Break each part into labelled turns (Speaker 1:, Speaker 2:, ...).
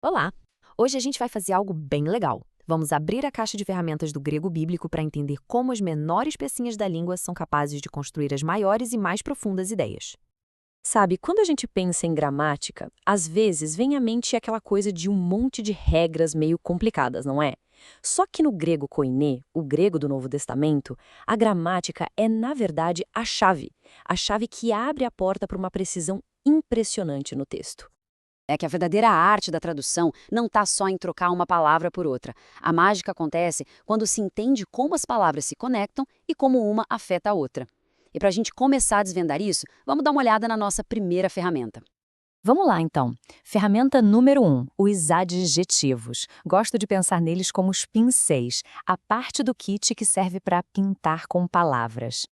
Speaker 1: Olá! Hoje a gente vai fazer algo bem legal. Vamos abrir a caixa de ferramentas do grego bíblico para entender como as menores pecinhas da língua são capazes de construir as maiores e mais profundas ideias.
Speaker 2: Sabe, quando a gente pensa em gramática, às vezes vem à mente aquela coisa de um monte de regras meio complicadas, não é? Só que no grego koiné, o grego do Novo Testamento, a gramática é, na verdade, a chave que abre a porta para uma precisão impressionante no texto.
Speaker 3: É que a verdadeira arte da tradução não está só em trocar uma palavra por outra. A mágica acontece quando se entende como as palavras se conectam e como uma afeta a outra. E para a gente começar a desvendar isso, vamos dar uma olhada na nossa primeira ferramenta.
Speaker 2: Vamos lá, então. Ferramenta número 1, os adjetivos. Gosto de pensar neles como os pincéis, a parte do kit que serve para pintar com palavras.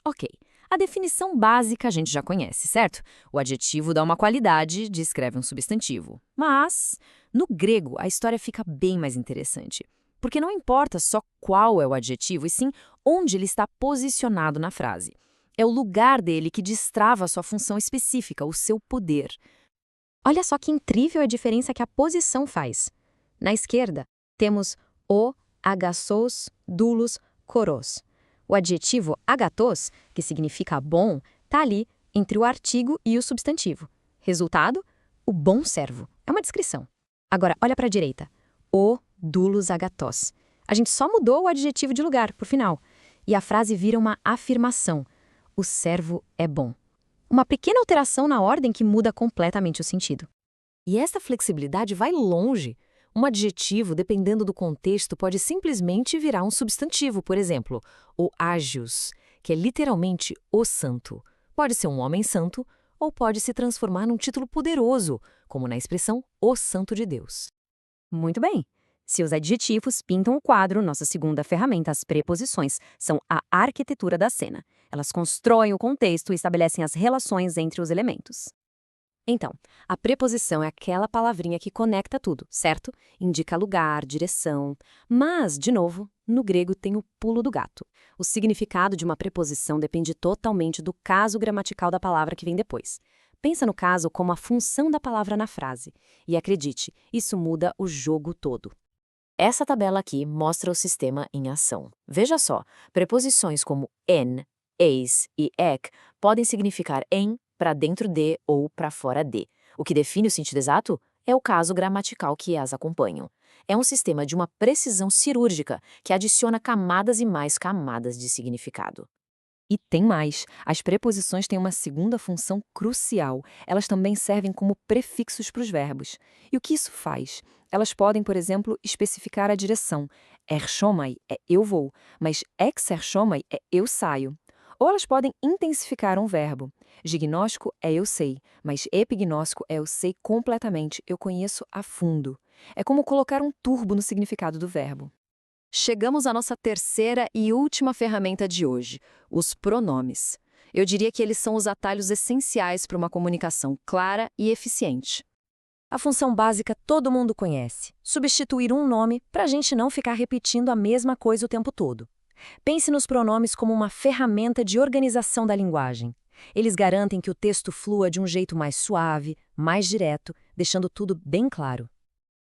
Speaker 1: Ok, a definição básica a gente já conhece, certo? O adjetivo dá uma qualidade, descreve um substantivo. Mas, no grego, a história fica bem mais interessante. Porque não importa só qual é o adjetivo, e sim onde ele está posicionado na frase. É o lugar dele que destrava a sua função específica, o seu poder.
Speaker 2: Olha só que incrível a diferença que a posição faz. Na esquerda, temos o, agathos, doulos, koros. O adjetivo agathos, que significa bom, está ali entre o artigo e o substantivo. Resultado, o bom servo. É uma descrição. Agora, olha para a direita. O doulos agathos. A gente só mudou o adjetivo de lugar, por final. E a frase vira uma afirmação. O servo é bom. Uma pequena alteração na ordem que muda completamente o sentido.
Speaker 1: E essa flexibilidade vai longe. Um adjetivo, dependendo do contexto, pode simplesmente virar um substantivo, por exemplo, o ágios, que é literalmente o santo. Pode ser um homem santo ou pode se transformar num título poderoso, como na expressão o santo de Deus.
Speaker 2: Muito bem. Se os adjetivos pintam o quadro, nossa segunda ferramenta, as preposições, são a arquitetura da cena. Elas constroem o contexto e estabelecem as relações entre os elementos.
Speaker 1: Então, a preposição é aquela palavrinha que conecta tudo, certo? Indica lugar, direção. Mas, de novo, no grego tem o pulo do gato. O significado de uma preposição depende totalmente do caso gramatical da palavra que vem depois. Pensa no caso como a função da palavra na frase. E acredite, isso muda o jogo todo. Essa tabela aqui mostra o sistema em ação. Veja só, preposições como en, eis e ek podem significar em, para dentro de ou para fora de. O que define o sentido exato é o caso gramatical que as acompanham. É um sistema de uma precisão cirúrgica que adiciona camadas e mais camadas de significado.
Speaker 2: E tem mais. As preposições têm uma segunda função crucial. Elas também servem como prefixos para os verbos. E o que isso faz? Elas podem, por exemplo, especificar a direção. Erchomai é eu vou, mas exerchomai é eu saio. Ou elas podem intensificar um verbo. Gignóstico é eu sei, mas epignóstico é eu sei completamente, eu conheço a fundo. É como colocar um turbo no significado do verbo.
Speaker 1: Chegamos à nossa terceira e última ferramenta de hoje, os pronomes. Eu diria que eles são os atalhos essenciais para uma comunicação clara e eficiente.
Speaker 2: A função básica todo mundo conhece: substituir um nome para a gente não ficar repetindo a mesma coisa o tempo todo. Pense nos pronomes como uma ferramenta de organização da linguagem. Eles garantem que o texto flua de um jeito mais suave, mais direto, deixando tudo bem claro.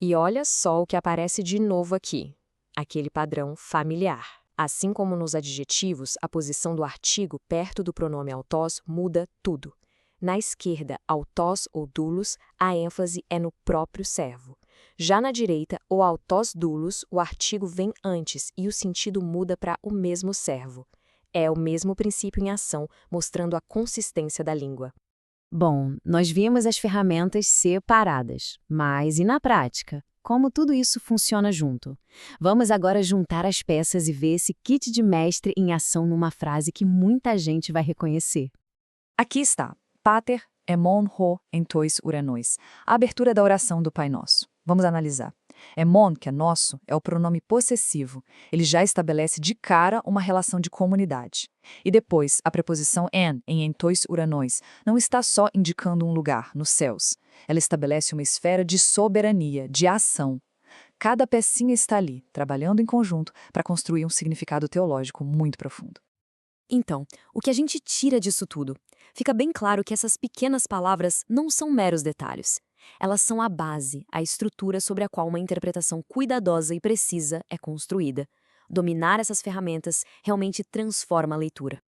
Speaker 2: E olha só o que aparece de novo aqui. Aquele padrão familiar. Assim como nos adjetivos, a posição do artigo perto do pronome autós muda tudo. Na esquerda, autós ou doulos, a ênfase é no próprio servo. Já na direita, o autós doulos, o artigo vem antes e o sentido muda para o mesmo servo. É o mesmo princípio em ação, mostrando a consistência da língua.
Speaker 4: Bom, nós vimos as ferramentas separadas, mas e na prática? Como tudo isso funciona junto? Vamos agora juntar as peças e ver esse kit de mestre em ação numa frase que muita gente vai reconhecer.
Speaker 5: Aqui está. Pater emon ho entois uranois. A abertura da oração do Pai Nosso. Vamos analisar. Emon, que é nosso, é o pronome possessivo. Ele já estabelece de cara uma relação de comunidade. E depois, a preposição en, em entois uranois, não está só indicando um lugar, nos céus. Ela estabelece uma esfera de soberania, de ação. Cada pecinha está ali, trabalhando em conjunto para construir um significado teológico muito profundo.
Speaker 1: Então, o que a gente tira disso tudo? Fica bem claro que essas pequenas palavras não são meros detalhes. Elas são a base, a estrutura sobre a qual uma interpretação cuidadosa e precisa é construída. Dominar essas ferramentas realmente transforma a leitura.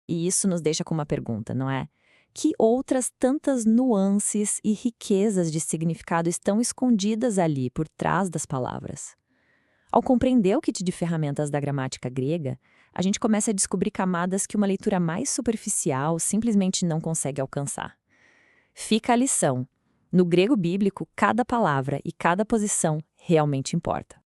Speaker 2: E isso nos deixa com uma pergunta, não é? Que outras tantas nuances e riquezas de significado estão escondidas ali por trás das palavras? Ao compreender o kit de ferramentas da gramática grega, a gente começa a descobrir camadas que uma leitura mais superficial simplesmente não consegue alcançar. Fica a lição. No grego bíblico, cada palavra e cada posição realmente importa.